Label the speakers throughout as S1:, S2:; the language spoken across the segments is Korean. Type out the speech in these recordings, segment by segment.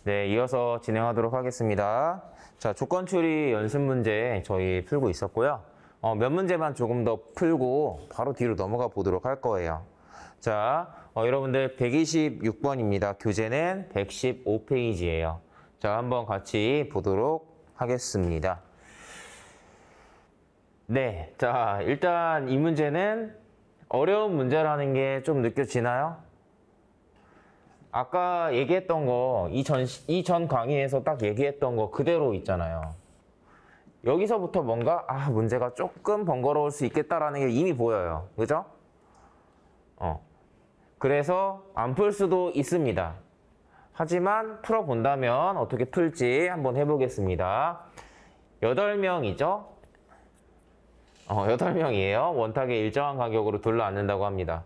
S1: 네, 이어서 진행하도록 하겠습니다. 자, 조건 추리 연습 문제 저희 풀고 있었고요. 몇 문제만 조금 더 풀고 바로 뒤로 넘어가 보도록 할 거예요. 자, 여러분들 126번입니다. 교재는 115페이지예요. 자, 한번 같이 보도록 하겠습니다. 네, 자, 일단 이 문제는 어려운 문제라는 게 좀 느껴지나요? 아까 얘기했던 거, 이전 강의에서 딱 얘기했던 거 그대로 있잖아요. 여기서부터 뭔가, 문제가 조금 번거로울 수 있겠다라는 게 이미 보여요. 그죠? 그래서 안 풀 수도 있습니다. 하지만 풀어본다면 어떻게 풀지 한번 해보겠습니다. 8명이죠? 8명이에요. 원탁에 일정한 간격으로 둘러앉는다고 합니다.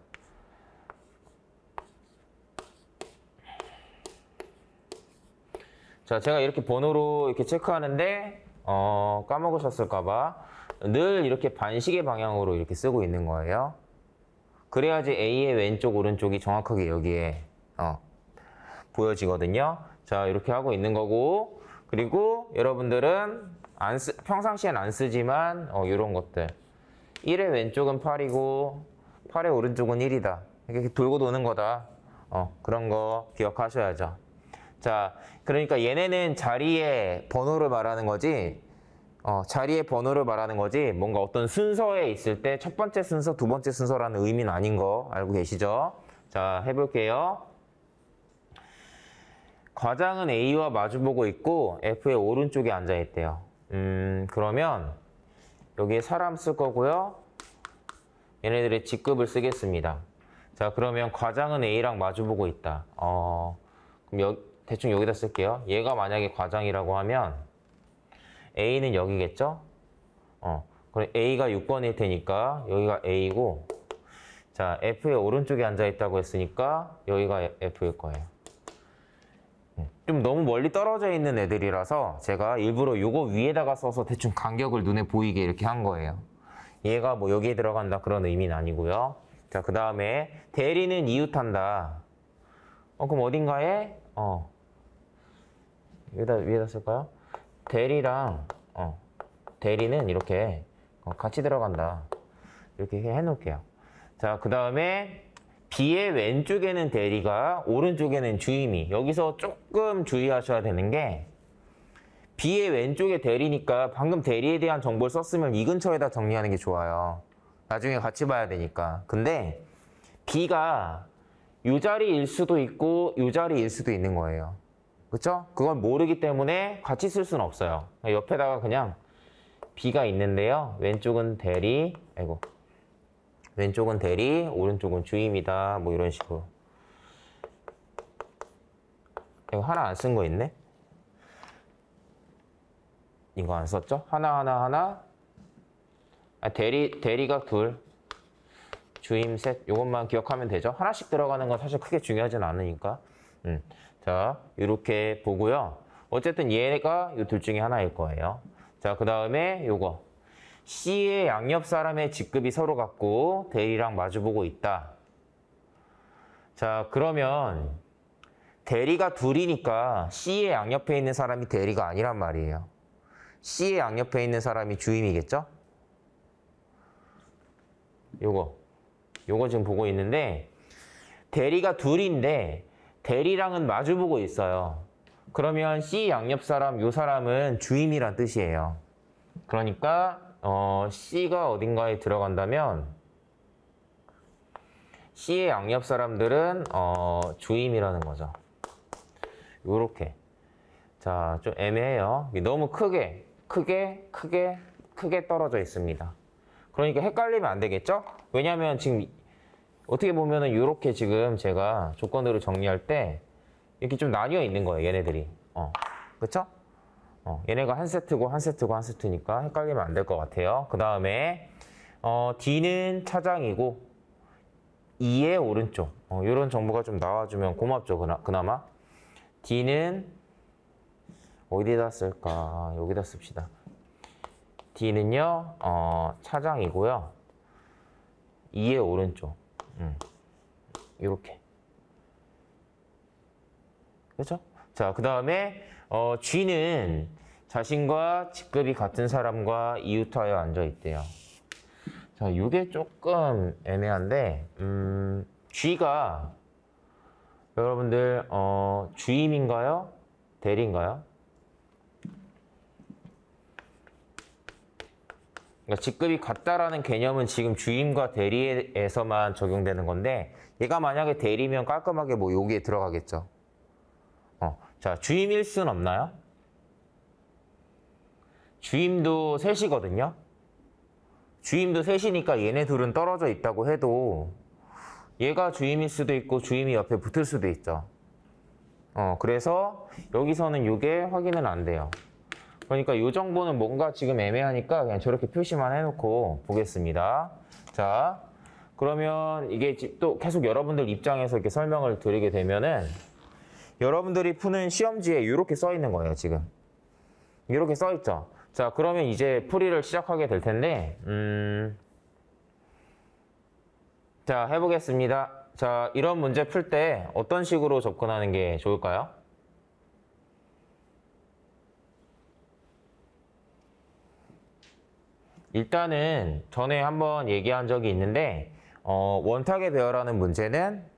S1: 자, 제가 이렇게 번호로 이렇게 체크하는데, 까먹으셨을까봐 늘 이렇게 반시계 방향으로 이렇게 쓰고 있는 거예요. 그래야지 A의 왼쪽, 오른쪽이 정확하게 여기에, 보여지거든요. 자, 이렇게 하고 있는 거고, 그리고 여러분들은 평상시엔 안 쓰지만, 이런 것들. 1의 왼쪽은 8이고, 8의 오른쪽은 1이다. 이렇게 돌고 도는 거다. 그런 거 기억하셔야죠. 자, 그러니까 얘네는 자리의 번호를 말하는 거지, 자리의 번호를 말하는 거지, 뭔가 어떤 순서에 있을 때 첫 번째 순서, 두 번째 순서라는 의미는 아닌 거 알고 계시죠? 자, 해볼게요. 과장은 A와 마주보고 있고, F의 오른쪽에 앉아있대요. 그러면, 여기에 사람 쓸 거고요. 얘네들의 직급을 쓰겠습니다. 자, 그러면 과장은 A랑 마주보고 있다. 그럼 대충 여기다 쓸게요. 얘가 만약에 과장이라고 하면 A는 여기겠죠? 그럼 A가 6번일 테니까 여기가 A고, 자, F의 오른쪽에 앉아있다고 했으니까 여기가 F일 거예요. 좀 너무 멀리 떨어져 있는 애들이라서 제가 일부러 요거 위에다가 써서 대충 간격을 눈에 보이게 이렇게 한 거예요. 얘가 뭐 여기에 들어간다 그런 의미는 아니고요. 자, 그 다음에 대리는 이웃한다. 그럼 어딘가에 위에다 쓸까요? 대리랑 대리는 이렇게 같이 들어간다. 이렇게 해놓을게요. 자, 그 다음에 B의 왼쪽에는 대리가, 오른쪽에는 주임이. 여기서 조금 주의하셔야 되는 게 B의 왼쪽에 대리니까 방금 대리에 대한 정보를 썼으면 이 근처에다 정리하는 게 좋아요. 나중에 같이 봐야 되니까. 근데 B가 이 자리일 수도 있고 이 자리일 수도 있는 거예요. 그쵸? 그걸 모르기 때문에 같이 쓸 수는 없어요. 옆에다가 그냥 B가 있는데요. 왼쪽은 대리, 왼쪽은 대리, 오른쪽은 주임이다. 뭐 이런 식으로. 이거 하나 안 쓴 거 있네? 이거 안 썼죠? 하나. 대리가 둘, 주임 셋. 이것만 기억하면 되죠? 하나씩 들어가는 건 사실 크게 중요하진 않으니까. 자, 이렇게 보고요. 어쨌든 얘가 이 둘 중에 하나일 거예요. 자, 그 다음에 요거. C의 양옆 사람의 직급이 서로 같고 대리랑 마주보고 있다. 자, 그러면 대리가 둘이니까 C의 양옆에 있는 사람이 대리가 아니란 말이에요. C의 양옆에 있는 사람이 주임이겠죠? 요거 지금 보고 있는데 대리가 둘인데 대리랑은 마주보고 있어요. 그러면 C 양옆 사람, 요 사람은 주임이란 뜻이에요. 그러니까 C가 어딘가에 들어간다면 C의 양옆 사람들은 주임이라는 거죠. 요렇게. 자, 좀 애매해요. 너무 크게 떨어져 있습니다. 그러니까 헷갈리면 안 되겠죠? 왜냐면 지금 어떻게 보면은 이렇게 지금 제가 조건들을 정리할 때 이렇게 좀 나뉘어 있는 거예요, 얘네들이. 그쵸? 얘네가 한 세트고 한 세트고 한 세트니까 헷갈리면 안 될 것 같아요. 그 다음에 D는 차장이고 E의 오른쪽. 이런 정보가 좀 나와주면 고맙죠, 그나마. D는 어디다 쓸까? 여기다 씁시다. D는요, 차장이고요. E의 오른쪽. 이렇게. 그렇죠? 자, 그 다음에 G는 자신과 직급이 같은 사람과 이웃하여 앉아 있대요. 자, 이게 조금 애매한데 G가 여러분들 주임인가요? 대리인가요? 그러니까 직급이 같다라는 개념은 지금 주임과 대리에서만 적용되는 건데 얘가 만약에 대리면 깔끔하게 뭐 여기에 들어가겠죠. 자, 주임일 수는 없나요? 주임도 셋이거든요. 주임도 셋이니까 얘네 둘은 떨어져 있다고 해도 얘가 주임일 수도 있고 주임이 옆에 붙을 수도 있죠. 그래서 여기서는 이게 확인은 안 돼요. 그러니까 이 정보는 뭔가 지금 애매하니까 그냥 저렇게 표시만 해놓고 보겠습니다. 자, 그러면 이게 또 계속 여러분들 입장에서 이렇게 설명을 드리게 되면은 여러분들이 푸는 시험지에 이렇게 써 있는 거예요, 지금. 이렇게 써 있죠. 자, 그러면 이제 풀이를 시작하게 될 텐데, 자, 해보겠습니다. 자, 이런 문제 풀 때 어떤 식으로 접근하는 게 좋을까요? 일단은 전에 한번 얘기한 적이 있는데 원탁의 배열하는 문제는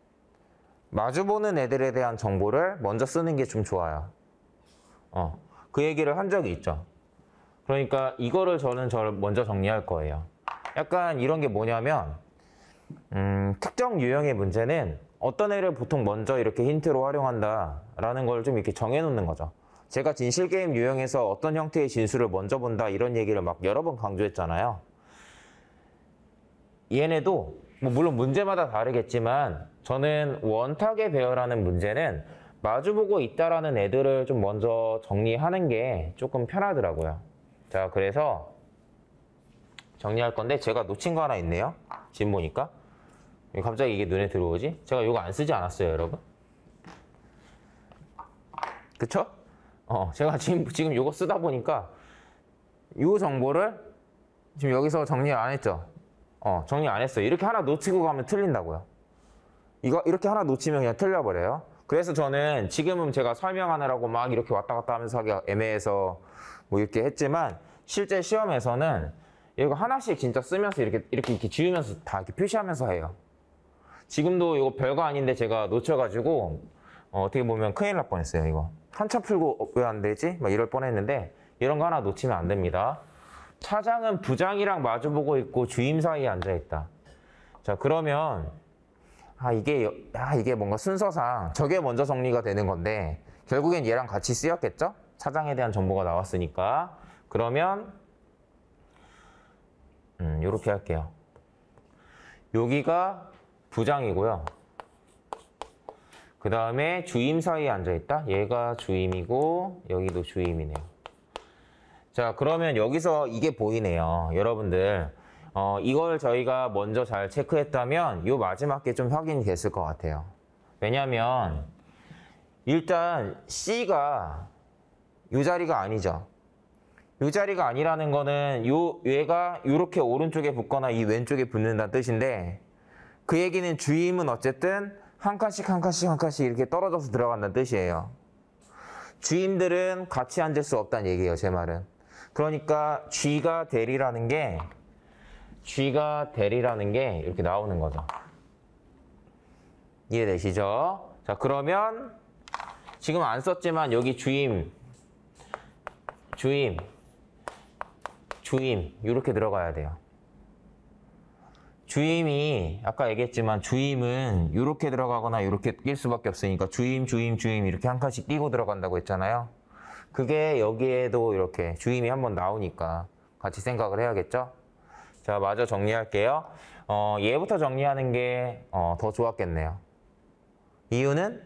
S1: 마주보는 애들에 대한 정보를 먼저 쓰는 게 좀 좋아요. 그 얘기를 한 적이 있죠. 그러니까 이거를 저는 먼저 정리할 거예요. 약간 이런 게 뭐냐면 특정 유형의 문제는 어떤 애를 보통 먼저 이렇게 힌트로 활용한다라는 걸 좀 이렇게 정해놓는 거죠. 제가 진실게임 유형에서 어떤 형태의 진술을 먼저 본다 이런 얘기를 막 여러 번 강조했잖아요. 얘네도 뭐 물론 문제마다 다르겠지만 저는 원탁에 배열하는 문제는 마주보고 있다라는 애들을 좀 먼저 정리하는 게 조금 편하더라고요. 자, 그래서 정리할 건데 제가 놓친 거 하나 있네요. 지금 보니까. 갑자기 이게 눈에 들어오지? 제가 이거 안 쓰지 않았어요, 여러분? 그쵸? 제가 지금 이거 쓰다 보니까 이 정보를 지금 여기서 정리 안 했죠? 정리 안 했어요. 이렇게 하나 놓치고 가면 틀린다고요. 이거 이렇게 하나 놓치면 그냥 틀려버려요. 그래서 저는 지금은 제가 설명하느라고 막 이렇게 왔다 갔다 하면서 하기가 애매해서 뭐 이렇게 했지만 실제 시험에서는 이거 하나씩 진짜 쓰면서 이렇게 지우면서 다 이렇게 표시하면서 해요. 지금도 이거 별거 아닌데 제가 놓쳐가지고 어떻게 보면 큰일 날 뻔했어요. 이거 한참 풀고 왜 안 되지? 막 이럴 뻔했는데 이런 거 하나 놓치면 안 됩니다. 차장은 부장이랑 마주보고 있고 주임 사이에 앉아 있다. 자, 그러면 이게 뭔가 순서상 저게 먼저 정리가 되는 건데 결국엔 얘랑 같이 쓰였겠죠? 차장에 대한 정보가 나왔으니까. 그러면 요렇게 할게요. 여기가 부장이고요. 그 다음에 주임 사이에 앉아있다. 얘가 주임이고 여기도 주임이네요. 자, 그러면 여기서 이게 보이네요. 여러분들 이걸 저희가 먼저 잘 체크했다면 이 마지막 게 좀 확인이 됐을 것 같아요. 왜냐면 일단 C가 이 자리가 아니죠. 이 자리가 아니라는 거는 얘가 이렇게 오른쪽에 붙거나 이 왼쪽에 붙는다는 뜻인데 그 얘기는 주임은 어쨌든 한 칸씩 한 칸씩 한 칸씩 이렇게 떨어져서 들어간다는 뜻이에요. 주임들은 같이 앉을 수 없다는 얘기예요, 제 말은. 그러니까 G가 대리라는 게 이렇게 나오는 거죠. 이해되시죠? 자, 그러면 지금 안 썼지만 여기 주임 이렇게 들어가야 돼요. 주임이 아까 얘기했지만 주임은 이렇게 들어가거나 이렇게 낄 수밖에 없으니까 주임 이렇게 한 칸씩 띄고 들어간다고 했잖아요. 그게 여기에도 이렇게 주임이 한번 나오니까 같이 생각을 해야겠죠? 자, 마저 정리할게요. 얘부터 정리하는 게 더 좋았겠네요. 이유는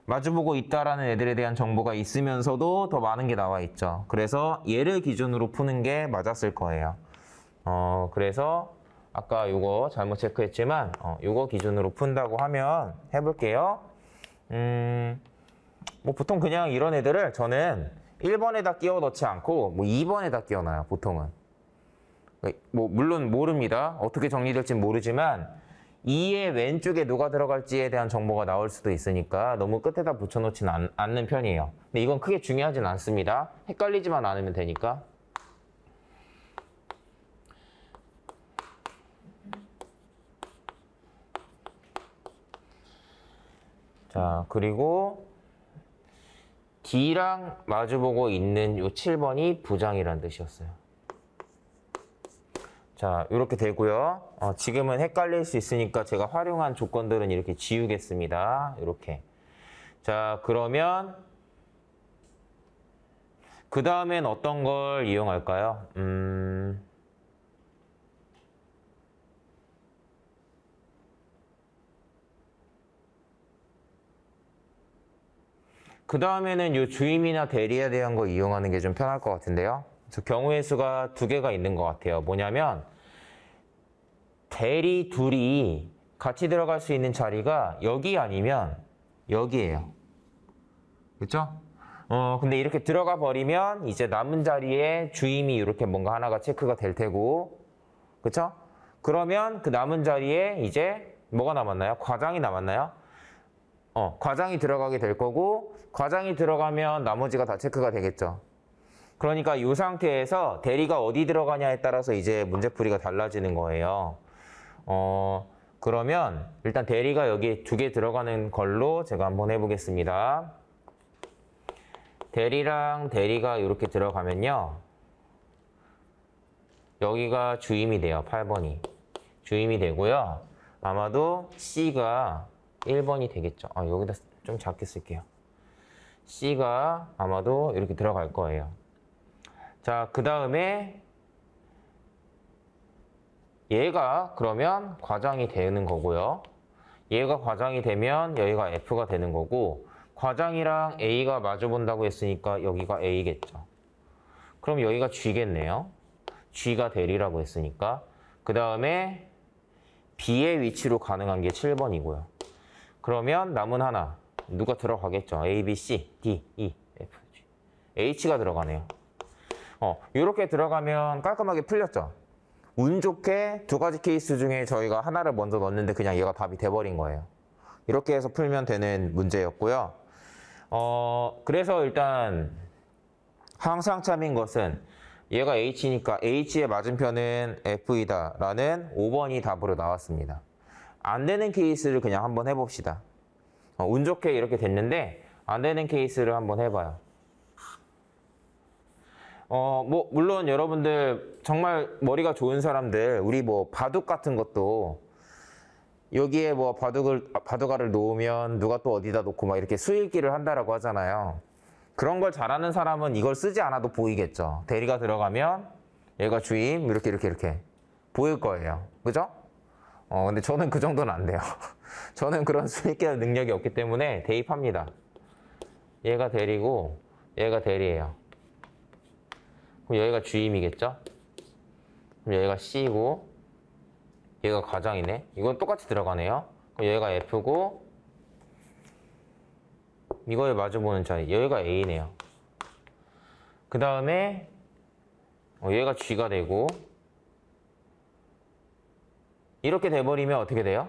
S1: 마주보고 있다라는 애들에 대한 정보가 있으면서도 더 많은 게 나와 있죠. 그래서 얘를 기준으로 푸는 게 맞았을 거예요. 그래서 아까 이거 잘못 체크했지만 이거 기준으로 푼다고 하면 해볼게요. 뭐 보통 그냥 이런 애들을 저는 1번에다 끼워 넣지 않고 뭐 2번에다 끼워 놔요, 보통은. 뭐 물론 모릅니다. 어떻게 정리될지 모르지만 2의 왼쪽에 누가 들어갈지에 대한 정보가 나올 수도 있으니까 너무 끝에다 붙여놓지는 않는 편이에요. 근데 이건 크게 중요하진 않습니다. 헷갈리지만 않으면 되니까. 자, 그리고 D랑 마주보고 있는 요 7번이 부장이라는 뜻이었어요. 자, 이렇게 되고요. 지금은 헷갈릴 수 있으니까 제가 활용한 조건들은 이렇게 지우겠습니다. 이렇게. 자, 그러면 그 다음엔 어떤 걸 이용할까요? 그 다음에는 이 주임이나 대리에 대한 거 이용하는 게 좀 편할 것 같은데요. 그래서 경우의 수가 두 개가 있는 것 같아요. 뭐냐면 대리 둘이 같이 들어갈 수 있는 자리가 여기 아니면 여기예요. 그렇죠? 근데 이렇게 들어가 버리면 이제 남은 자리에 주임이 이렇게 뭔가 하나가 체크가 될 테고, 그렇죠? 그러면 그 남은 자리에 이제 뭐가 남았나요? 과장이 남았나요? 과장이 들어가게 될 거고, 과장이 들어가면 나머지가 다 체크가 되겠죠. 그러니까 이 상태에서 대리가 어디 들어가냐에 따라서 이제 문제풀이가 달라지는 거예요. 그러면 일단 대리가 여기 두 개 들어가는 걸로 제가 한번 해보겠습니다. 대리랑 대리가 이렇게 들어가면요. 여기가 주임이 돼요. 8번이. 주임이 되고요. 아마도 C가 1번이 되겠죠. 여기다 좀 작게 쓸게요. C가 아마도 이렇게 들어갈 거예요. 자, 그 다음에 얘가 그러면 과장이 되는 거고요. 얘가 과장이 되면 여기가 F가 되는 거고, 과장이랑 A가 마주본다고 했으니까 여기가 A겠죠. 그럼 여기가 G겠네요. G가 대리라고 했으니까. 그 다음에 B의 위치로 가능한 게 7번이고요. 그러면 남은 하나 누가 들어가겠죠? A, B, C, D, E, F, G. H가 들어가네요. 이렇게 들어가면 깔끔하게 풀렸죠? 운 좋게 두 가지 케이스 중에 저희가 하나를 먼저 넣었는데 그냥 얘가 답이 돼버린 거예요. 이렇게 해서 풀면 되는 문제였고요. 그래서 일단 항상 참인 것은 얘가 H니까 H의 맞은편은 F이다 라는 5번이 답으로 나왔습니다. 안 되는 케이스를 그냥 한번 해봅시다. 운 좋게 이렇게 됐는데 안 되는 케이스를 한번 해봐요. 물론 여러분들 정말 머리가 좋은 사람들, 우리 바둑 같은 것도 여기에 바둑알을 놓으면 누가 또 어디다 놓고 막 이렇게 수일기를 한다라고 하잖아요. 그런 걸 잘하는 사람은 이걸 쓰지 않아도 보이겠죠. 대리가 들어가면 얘가 주임 이렇게 보일 거예요. 그죠? 근데 저는 그 정도는 안 돼요. 저는 그런 수익 할 능력이 없기 때문에 대입합니다. 얘가 대리고 얘가 대리예요. 그럼 여기가 주임이겠죠? 그럼 여기가 C고 얘가 과장이네. 이건 똑같이 들어가네요. 그럼 여기가 F고 이거에 마주보는 자리 여기가 A네요. 그 다음에 얘가 G가 되고 이렇게 돼버리면 어떻게 돼요?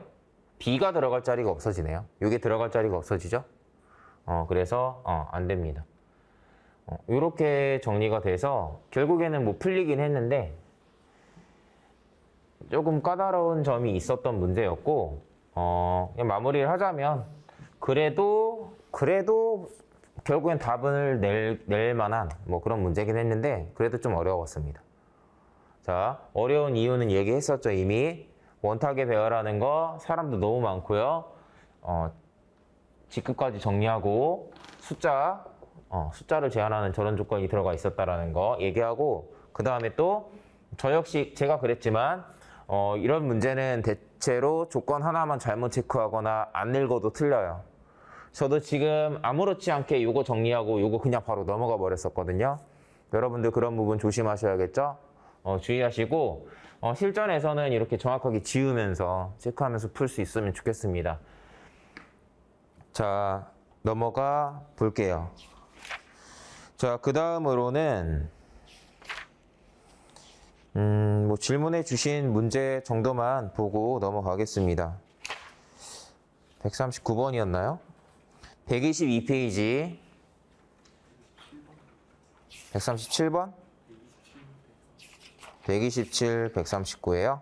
S1: B가 들어갈 자리가 없어지네요. 이게 들어갈 자리가 없어지죠? 그래서 안 됩니다. 이렇게 정리가 돼서 결국에는 풀리긴 했는데 조금 까다로운 점이 있었던 문제였고 그냥 마무리를 하자면 그래도 결국엔 답을 낼 만한 그런 문제긴 했는데 그래도 좀 어려웠습니다. 자, 어려운 이유는 얘기했었죠. 이미 원탁의 배열하는 거 사람도 너무 많고요. 직급까지 정리하고 숫자를 제한하는 저런 조건이 들어가 있었다라는 거 얘기하고 그 다음에 또 저 역시 제가 그랬지만 이런 문제는 대체로 조건 하나만 잘못 체크하거나 안 읽어도 틀려요. 저도 지금 아무렇지 않게 요거 정리하고 요거 그냥 바로 넘어가 버렸었거든요. 여러분들 그런 부분 조심하셔야겠죠? 주의하시고 실전에서는 이렇게 정확하게 지우면서 체크하면서 풀 수 있으면 좋겠습니다. 자, 넘어가 볼게요. 자, 그 다음으로는 뭐 질문해 주신 문제 정도만 보고 넘어가겠습니다. 139번이었나요? 122페이지. 137번? 127, 139예요.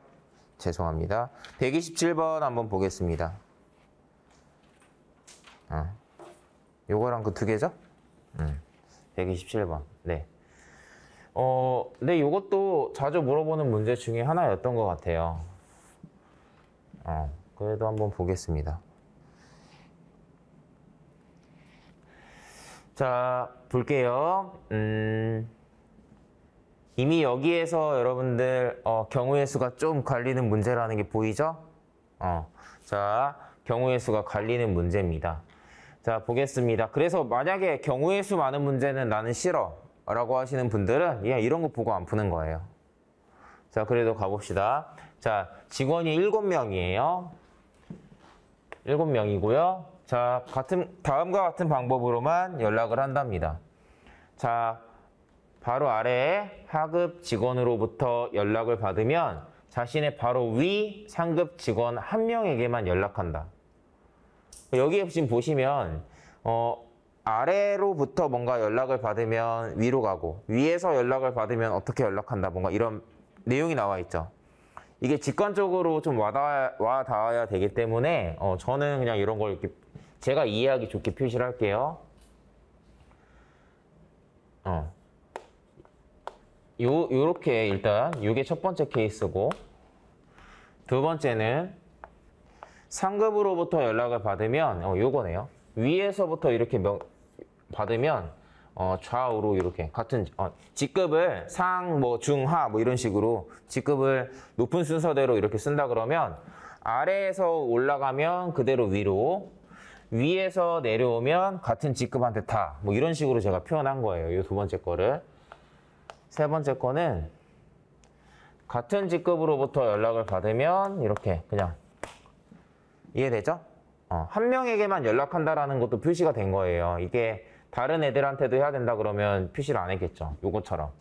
S1: 죄송합니다. 127번 한번 보겠습니다. 요거랑 그 두 개죠? 127번. 네. 근데 요것도 자주 물어보는 문제 중에 하나였던 것 같아요. 그래도 한번 보겠습니다. 자, 볼게요. 이미 여기에서 여러분들 경우의 수가 좀 갈리는 문제라는 게 보이죠? 자, 경우의 수가 갈리는 문제입니다. 자, 보겠습니다. 그래서 만약에 경우의 수 많은 문제는 나는 싫어 라고 하시는 분들은 그냥 이런 거 보고 안 푸는 거예요. 자, 그래도 가봅시다. 자, 직원이 7명이에요. 7명이고요. 자, 다음과 같은 방법으로만 연락을 한답니다. 자, 바로 아래에 하급 직원으로부터 연락을 받으면 자신의 바로 위 상급 직원 1명에게만 연락한다. 여기에 지금 보시면 아래로부터 뭔가 연락을 받으면 위로 가고 위에서 연락을 받으면 어떻게 연락한다. 뭔가 이런 내용이 나와 있죠. 이게 직관적으로 좀 와닿아야 되기 때문에 저는 그냥 이런 걸 이렇게 제가 이해하기 좋게 표시를 할게요. 요렇게 일단 이게 첫 번째 케이스고 두 번째는 상급으로부터 연락을 받으면 요거네요. 위에서부터 이렇게 받으면 좌우로 이렇게 같은 직급을 상, 뭐 중, 하 뭐 이런 식으로 직급을 높은 순서대로 이렇게 쓴다 그러면 아래에서 올라가면 그대로 위로 위에서 내려오면 같은 직급한테 다 뭐 이런 식으로 제가 표현한 거예요. 이 두 번째 거를. 세 번째 거는 같은 직급으로부터 연락을 받으면 이렇게 그냥 이해되죠? 한 명에게만 연락한다라는 것도 표시가 된 거예요. 이게 다른 애들한테도 해야 된다 그러면 표시를 안 했겠죠. 요것처럼.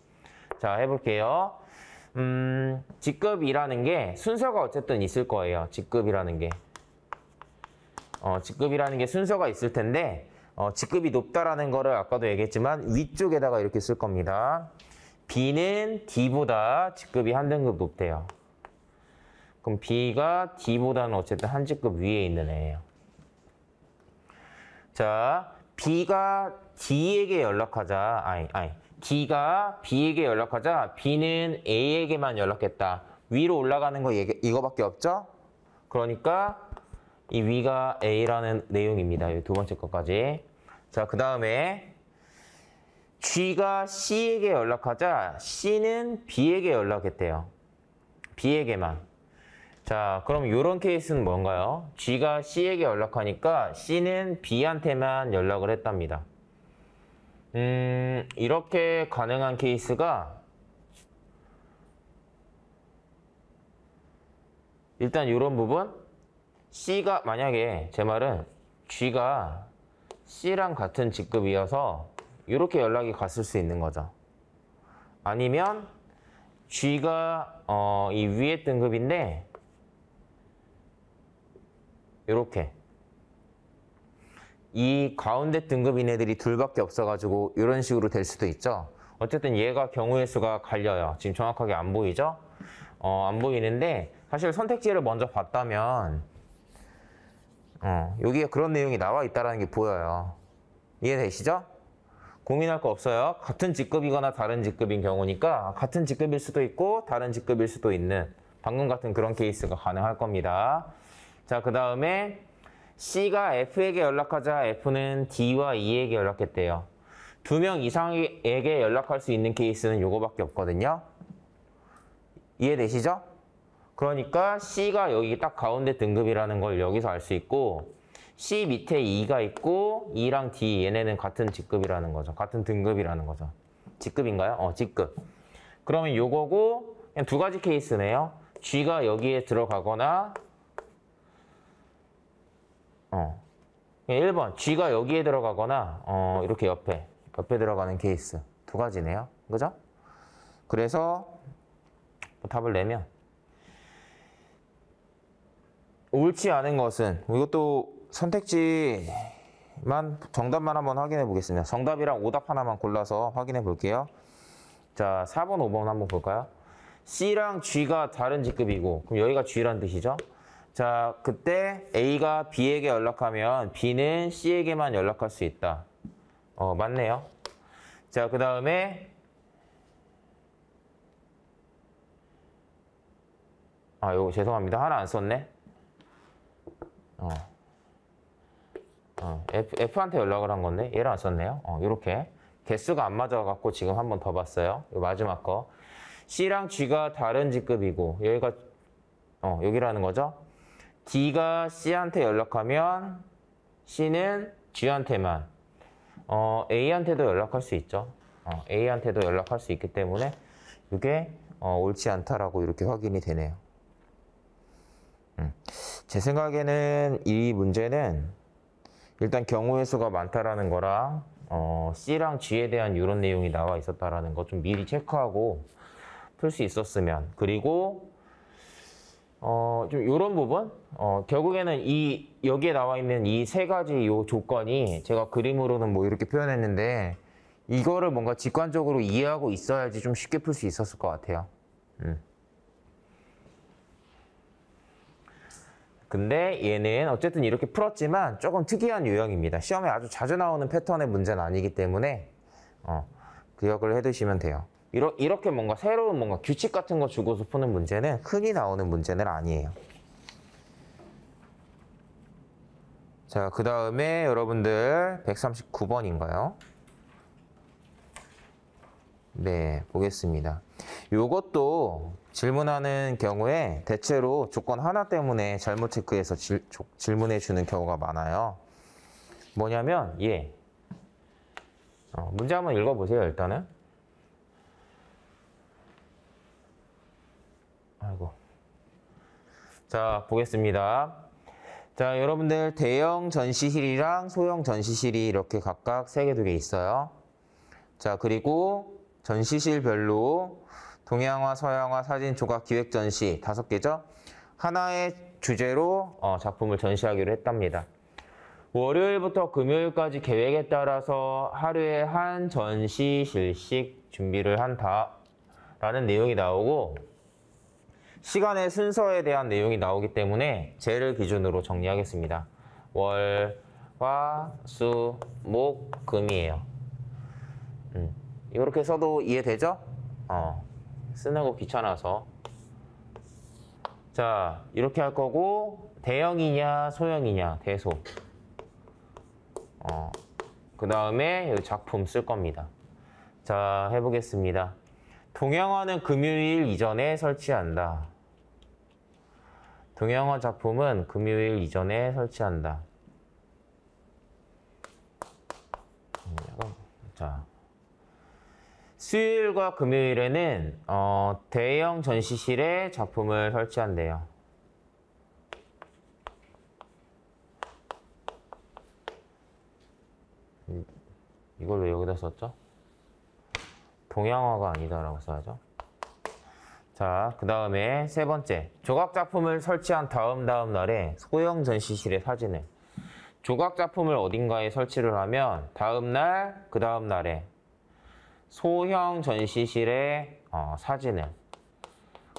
S1: 자, 해볼게요. 직급이라는 게 순서가 어쨌든 있을 거예요. 직급이라는 게. 직급이라는 게 순서가 있을 텐데 직급이 높다라는 거를 아까도 얘기했지만 위쪽에다가 이렇게 쓸 겁니다. B는 D보다 직급이 한 등급 높대요. 그럼 B가 D보다는 어쨌든 한 직급 위에 있는 애예요. 자, B가 D에게 연락하자. D가 B에게 연락하자. B는 A에게만 연락했다. 위로 올라가는 거 이거밖에 없죠? 그러니까 이 위가 A라는 내용입니다. 이 두 번째 것까지. 자, 그 다음에 G가 C에게 연락하자. C는 B에게 연락했대요. B에게만. 자, 그럼 이런 케이스는 뭔가요? G가 C에게 연락하니까 C는 B한테만 연락을 했답니다. 이렇게 가능한 케이스가 일단 이런 부분 C가 만약에 제 말은 G가 C랑 같은 직급이어서 이렇게 연락이 갔을 수 있는 거죠. 아니면 G가 이 위에 등급인데 이렇게 이 가운데 등급인 애들이 둘밖에 없어가지고 이런 식으로 될 수도 있죠. 어쨌든 얘가 경우의 수가 갈려요. 지금 정확하게 안 보이죠? 안 보이는데 사실 선택지를 먼저 봤다면 여기에 그런 내용이 나와 있다는 게 보여요. 이해되시죠? 고민할 거 없어요. 같은 직급이거나 다른 직급인 경우니까 같은 직급일 수도 있고 다른 직급일 수도 있는 방금 같은 그런 케이스가 가능할 겁니다. 자, 그 다음에 C가 F에게 연락하자. F는 D와 E에게 연락했대요. 2명 이상에게 연락할 수 있는 케이스는 요거밖에 없거든요. 이해되시죠? 그러니까 C가 여기 딱 가운데 등급이라는 걸 여기서 알 수 있고 C 밑에 E가 있고 E랑 D 얘네는 같은 직급이라는 거죠. 같은 등급이라는 거죠. 직급인가요? 직급. 그러면 요거고 그냥 두 가지 케이스네요. G가 여기에 들어가거나 1번 G가 여기에 들어가거나 이렇게 옆에 들어가는 케이스 두 가지네요. 그죠? 그래서 답을 내면 옳지 않은 것은 이것도 선택지만 정답만 한번 확인해 보겠습니다. 정답이랑 오답 하나만 골라서 확인해 볼게요. 자, 4번, 5번 한번 볼까요? C랑 G가 다른 직급이고 그럼 여기가 G란 뜻이죠. 자, 그때 A가 B에게 연락하면 B는 C에게만 연락할 수 있다. 맞네요. 자, 그 다음에 요거 죄송합니다. 하나 안 썼네. F한테 연락을 한 건데 얘를 안 썼네요. 요렇게 개수가 안 맞아갖고 지금 한 번 더 봤어요. 요 마지막 거. C랑 G가 다른 직급이고 여기가 여기라는 거죠. D가 C한테 연락하면 C는 G한테만 A한테도 연락할 수 있죠. A한테도 연락할 수 있기 때문에 이게 옳지 않다라고 이렇게 확인이 되네요. 제 생각에는 이 문제는 일단 경우의 수가 많다라는 거랑 C랑 G에 대한 이런 내용이 나와 있었다라는 거 좀 미리 체크하고 풀 수 있었으면. 그리고 좀 이런 부분 결국에는 여기에 나와 있는 이 세 가지 요 조건이 제가 그림으로는 뭐 이렇게 표현했는데 이거를 뭔가 직관적으로 이해하고 있어야지 좀 쉽게 풀 수 있었을 것 같아요. 근데 얘는 어쨌든 이렇게 풀었지만 조금 특이한 유형입니다. 시험에 아주 자주 나오는 패턴의 문제는 아니기 때문에 기억을 해두시면 돼요. 이렇게 뭔가 새로운 뭔가 규칙 같은 거 주고서 푸는 문제는 흔히 나오는 문제는 아니에요. 자, 그 다음에 여러분들 139번인가요? 네, 보겠습니다. 요것도 질문하는 경우에 대체로 조건 하나 때문에 잘못 체크해서 질문해 주는 경우가 많아요. 뭐냐면 문제 한번 읽어보세요. 일단은 자, 보겠습니다. 자, 여러분들 대형 전시실이랑 소형 전시실이 이렇게 각각 3개, 2개 있어요. 자, 그리고 전시실별로 동양화, 서양화, 사진, 조각, 기획 전시 5개죠. 하나의 주제로 작품을 전시하기로 했답니다. 월요일부터 금요일까지 계획에 따라서 하루에 한 전시실씩 준비를 한다라는 내용이 나오고 시간의 순서에 대한 내용이 나오기 때문에 쟤를 기준으로 정리하겠습니다. 월, 화, 수, 목, 금이에요. 이렇게 써도 이해되죠? 쓰는 거 귀찮아서. 자, 이렇게 할 거고 대형이냐 소형이냐 대소. 그 다음에 여기 작품 쓸 겁니다. 자, 해보겠습니다. 동양화는 금요일 이전에 설치한다. 동양화 작품은 금요일 이전에 설치한다. 자, 수요일과 금요일에는 대형 전시실에 작품을 설치한대요. 이걸 왜 여기다 썼죠? 동양화가 아니다라고 써야죠. 자, 그 다음에 3번째. 조각 작품을 설치한 다음 날에 소형 전시실의 사진을. 조각 작품을 어딘가에 설치를 하면 다음 날, 그 다음 날에 소형 전시실의 사진을.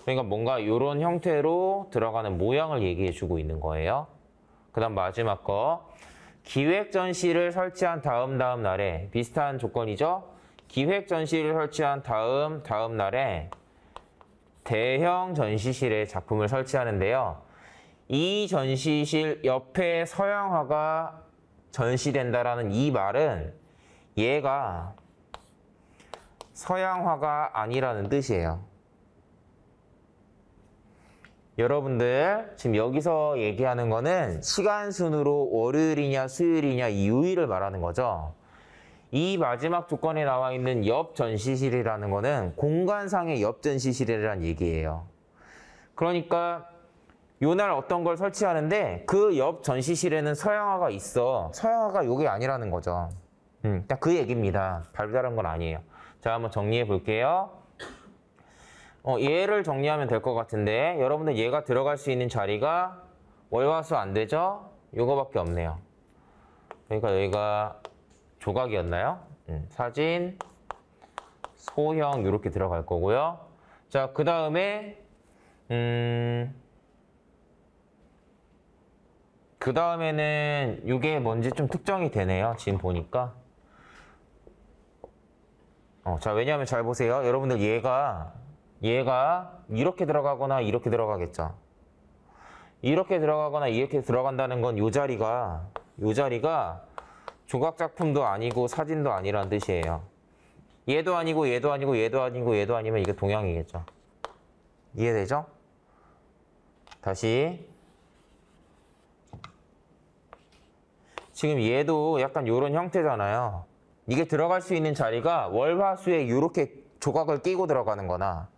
S1: 그러니까 뭔가 이런 형태로 들어가는 모양을 얘기해 주고 있는 거예요. 그 다음 마지막 거. 기획 전시를 설치한 다음 날에 비슷한 조건이죠. 기획 전시를 설치한 다음 날에 대형 전시실에 작품을 설치하는데요. 이 전시실 옆에 서양화가 전시된다라는 이 말은 얘가 서양화가 아니라는 뜻이에요. 여러분들 지금 여기서 얘기하는 거는 시간 순으로 월요일이냐 수요일이냐 이 요일을 말하는 거죠. 이 마지막 조건에 나와 있는 옆 전시실이라는 거는 공간상의 옆 전시실이라는 얘기예요. 그러니까 요날 어떤 걸 설치하는데 그 옆 전시실에는 서양화가 있어. 서양화가 요게 아니라는 거죠. 딱 그 얘기입니다. 별다른 건 아니에요. 자, 한번 정리해 볼게요. 얘를 정리하면 될 것 같은데 여러분들 얘가 들어갈 수 있는 자리가 월화수 안 되죠? 요거밖에 없네요. 그러니까 여기가 조각이었나요? 사진, 소형 이렇게 들어갈 거고요. 자, 그 다음에 그 다음에는 이게 뭔지 좀 특정이 되네요. 지금 보니까. 자, 왜냐하면 잘 보세요. 여러분들 얘가 이렇게 들어가거나 이렇게 들어가겠죠. 이렇게 들어가거나 이렇게 들어간다는 건 요 자리가 조각 작품도 아니고 사진도 아니란 뜻이에요. 얘도 아니고 얘도 아니고 얘도 아니고 얘도 아니면 이게 동양이겠죠. 이해되죠? 다시. 지금 얘도 약간 요런 형태잖아요. 이게 들어갈 수 있는 자리가 월화수에 이렇게 조각을 끼고 들어가는 거나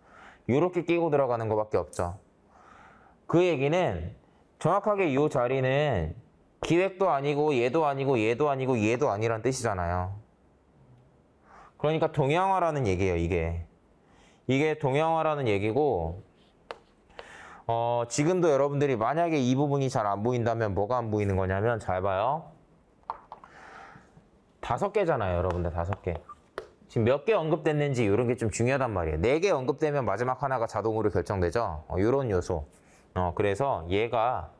S1: 이렇게 끼고 들어가는 것밖에 없죠. 그 얘기는 정확하게 이 자리는 기획도 아니고 얘도 아니고 얘도 아니고 얘도 아니란 뜻이잖아요. 그러니까 동양화라는 얘기예요, 이게. 이게 동양화라는 얘기고 지금도 여러분들이 만약에 이 부분이 잘 안 보인다면 뭐가 안 보이는 거냐면 잘 봐요. 5개잖아요, 여러분들 5개. 지금 몇 개 언급됐는지 이런 게 좀 중요하단 말이에요. 4개 언급되면 마지막 하나가 자동으로 결정되죠. 이런 요소. 그래서 얘가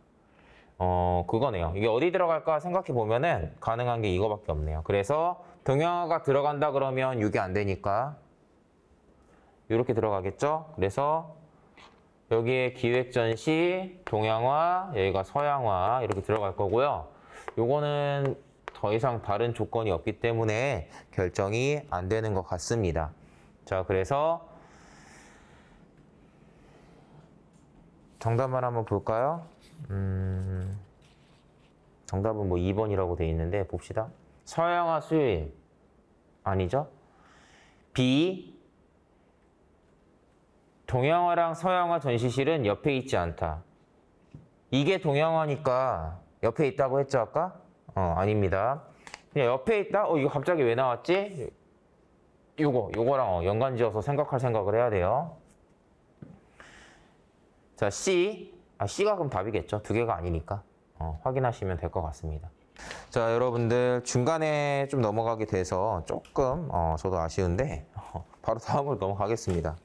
S1: 그거네요. 이게 어디 들어갈까 생각해 보면은 가능한 게 이거밖에 없네요. 그래서 동양화가 들어간다 그러면 이게 안 되니까 이렇게 들어가겠죠. 그래서 여기에 기획전시, 동양화, 여기가 서양화 이렇게 들어갈 거고요. 요거는 더 이상 다른 조건이 없기 때문에 결정이 안 되는 것 같습니다. 자, 그래서 정답만 한번 볼까요? 정답은 뭐 2번이라고 돼 있는데 봅시다. 서양화 수요일 아니죠? B. 동양화랑 서양화 전시실은 옆에 있지 않다. 이게 동양화니까 옆에 있다고 했죠, 아까? 아닙니다. 그냥 옆에 있다? 이거 갑자기 왜 나왔지? 요거랑 연관지어서 생각을 해야 돼요. 자, C. C가 그럼 답이겠죠. 2개가 아니니까. 확인하시면 될 것 같습니다. 자, 여러분들 중간에 좀 넘어가게 돼서 조금 저도 아쉬운데 바로 다음으로 넘어가겠습니다.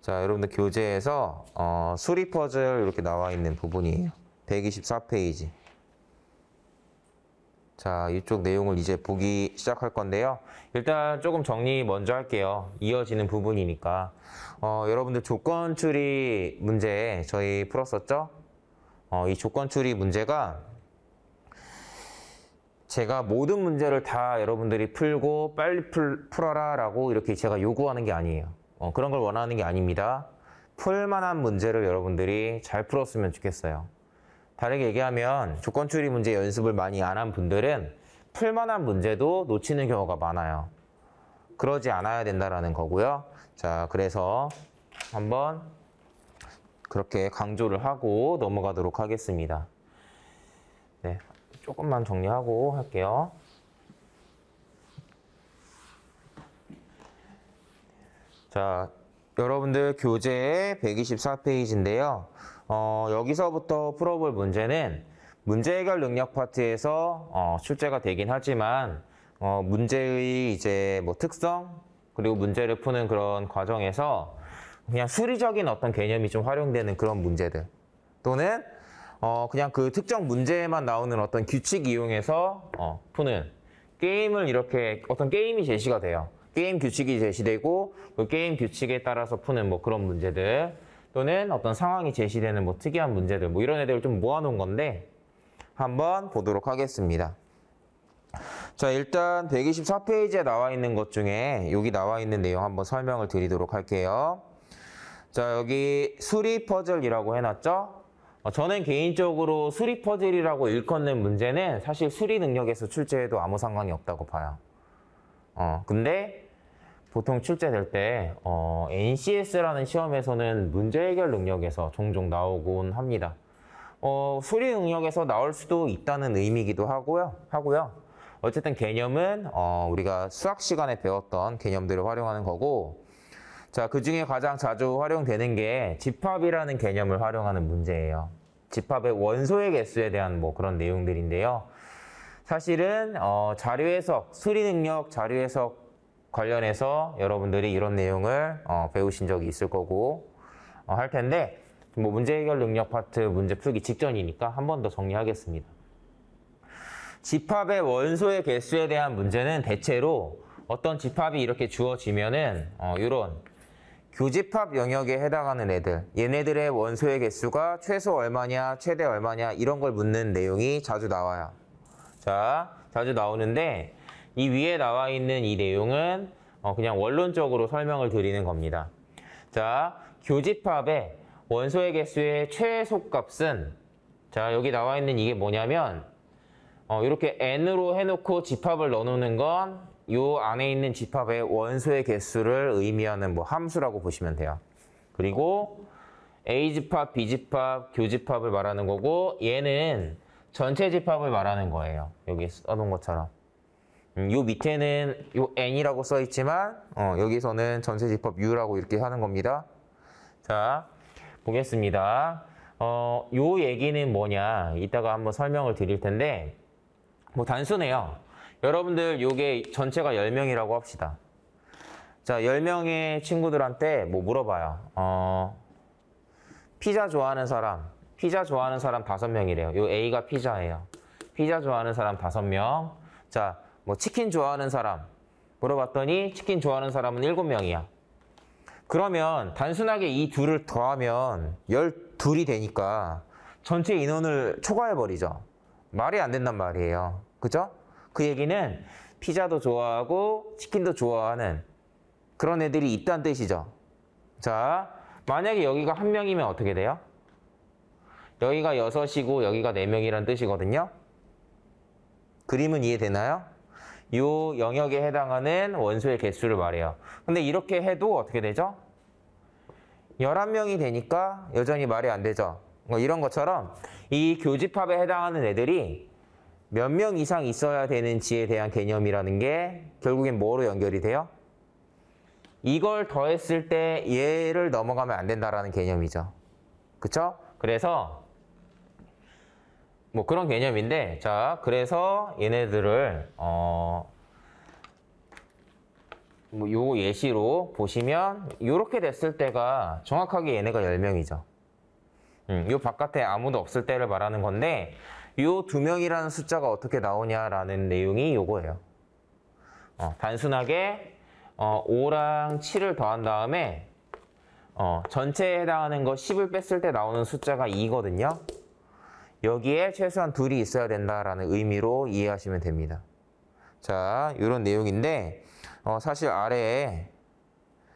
S1: 자, 여러분들 교재에서 수리 퍼즐 이렇게 나와 있는 부분이에요. 124페이지. 자, 이쪽 내용을 이제 보기 시작할 건데요. 일단 조금 정리 먼저 할게요. 이어지는 부분이니까. 여러분들 조건 추리 문제 저희 풀었었죠? 이 조건 추리 문제가 제가 모든 문제를 다 여러분들이 풀고 빨리 풀어라 라고 이렇게 제가 요구하는 게 아니에요. 그런 걸 원하는 게 아닙니다. 풀만한 문제를 여러분들이 잘 풀었으면 좋겠어요. 다르게 얘기하면 조건 추리 문제 연습을 많이 안 한 분들은 풀만한 문제도 놓치는 경우가 많아요. 그러지 않아야 된다는 거고요. 자, 그래서 한번 그렇게 강조를 하고 넘어가도록 하겠습니다. 네, 조금만 정리하고 할게요. 자, 여러분들 교재 124페이지인데요. 여기서부터 풀어볼 문제는 문제 해결 능력 파트에서 출제가 되긴 하지만 문제의 이제 뭐 특성 그리고 문제를 푸는 그런 과정에서 그냥 수리적인 어떤 개념이 좀 활용되는 그런 문제들 또는 그냥 그 특정 문제에만 나오는 어떤 규칙 이용해서 푸는 게임을 이렇게 어떤 게임이 제시가 돼요. 게임 규칙이 제시되고 그 게임 규칙에 따라서 푸는 뭐 그런 문제들 또는 어떤 상황이 제시되는 뭐 특이한 문제들 뭐 이런 애들을 좀 모아놓은 건데 한번 보도록 하겠습니다. 자, 일단 124페이지에 나와 있는 것 중에 여기 나와 있는 내용 한번 설명을 드리도록 할게요. 자, 여기 수리 퍼즐이라고 해놨죠? 저는 개인적으로 수리 퍼즐이라고 일컫는 문제는 사실 수리 능력에서 출제해도 아무 상관이 없다고 봐요. 근데 보통 출제될 때 NCS라는 시험에서는 문제 해결 능력에서 종종 나오곤 합니다. 수리 능력에서 나올 수도 있다는 의미이기도 하고요. 어쨌든 개념은 우리가 수학 시간에 배웠던 개념들을 활용하는 거고 자, 그 중에 가장 자주 활용되는 게 집합이라는 개념을 활용하는 문제예요. 집합의 원소의 개수에 대한 뭐 그런 내용들인데요. 사실은 자료 해석, 수리 능력 자료 해석 관련해서 여러분들이 이런 내용을 배우신 적이 있을 거고 할 텐데 뭐 문제 해결 능력 파트 문제 풀기 직전이니까 한 번 더 정리하겠습니다. 집합의 원소의 개수에 대한 문제는 대체로 어떤 집합이 이렇게 주어지면은 이런 교집합 영역에 해당하는 애들, 얘네들의 원소의 개수가 최소 얼마냐, 최대 얼마냐 이런 걸 묻는 내용이 자주 나와요. 자, 자주 나오는데 이 위에 나와 있는 이 내용은 그냥 원론적으로 설명을 드리는 겁니다. 자, 교집합의 원소의 개수의 최소값은 자, 여기 나와 있는 이게 뭐냐면 이렇게 n으로 해놓고 집합을 넣어놓는 건 요 안에 있는 집합의 원소의 개수를 의미하는 뭐 함수라고 보시면 돼요. 그리고 A집합, B집합, 교집합을 말하는 거고 얘는 전체 집합을 말하는 거예요. 여기 써놓은 것처럼. 요 밑에는 요 n이라고 써 있지만 여기서는 전체 집합 u라고 이렇게 하는 겁니다. 자, 보겠습니다. 요 얘기는 뭐냐 이따가 한번 설명을 드릴 텐데 뭐 단순해요. 여러분들 요게 전체가 10명이라고 합시다. 자, 10명의 친구들한테 뭐 물어봐요. 피자 좋아하는 사람 5명이래요. 요 A가 피자예요. 피자 좋아하는 사람 5명. 자, 뭐 치킨 좋아하는 사람 물어봤더니 치킨 좋아하는 사람은 7명이야. 그러면 단순하게 이 둘을 더하면 12이 되니까 전체 인원을 초과해버리죠. 말이 안 된단 말이에요. 그죠? 그 얘기는 피자도 좋아하고 치킨도 좋아하는 그런 애들이 있다는 뜻이죠. 자, 만약에 여기가 1명이면 어떻게 돼요? 여기가 6이고 여기가 4명이란 뜻이거든요. 그림은 이해되나요? 이 영역에 해당하는 원소의 개수를 말해요. 근데 이렇게 해도 어떻게 되죠? 11명이 되니까 여전히 말이 안 되죠. 이런 것처럼 이 교집합에 해당하는 애들이 몇 명 이상 있어야 되는지에 대한 개념이라는 게 결국엔 뭐로 연결이 돼요? 이걸 더했을 때 얘를 넘어가면 안 된다라는 개념이죠. 그쵸? 그래서 뭐 그런 개념인데 자, 그래서 얘네들을 뭐 요 예시로 보시면 요렇게 됐을 때가 정확하게 얘네가 10명이죠. 요 바깥에 아무도 없을 때를 말하는 건데 요 2명이라는 숫자가 어떻게 나오냐라는 내용이 요거예요. 단순하게 5랑 7을 더한 다음에 전체에 해당하는 거 10을 뺐을 때 나오는 숫자가 2거든요. 여기에 최소한 2이 있어야 된다라는 의미로 이해하시면 됩니다. 자, 이런 내용인데 사실 아래에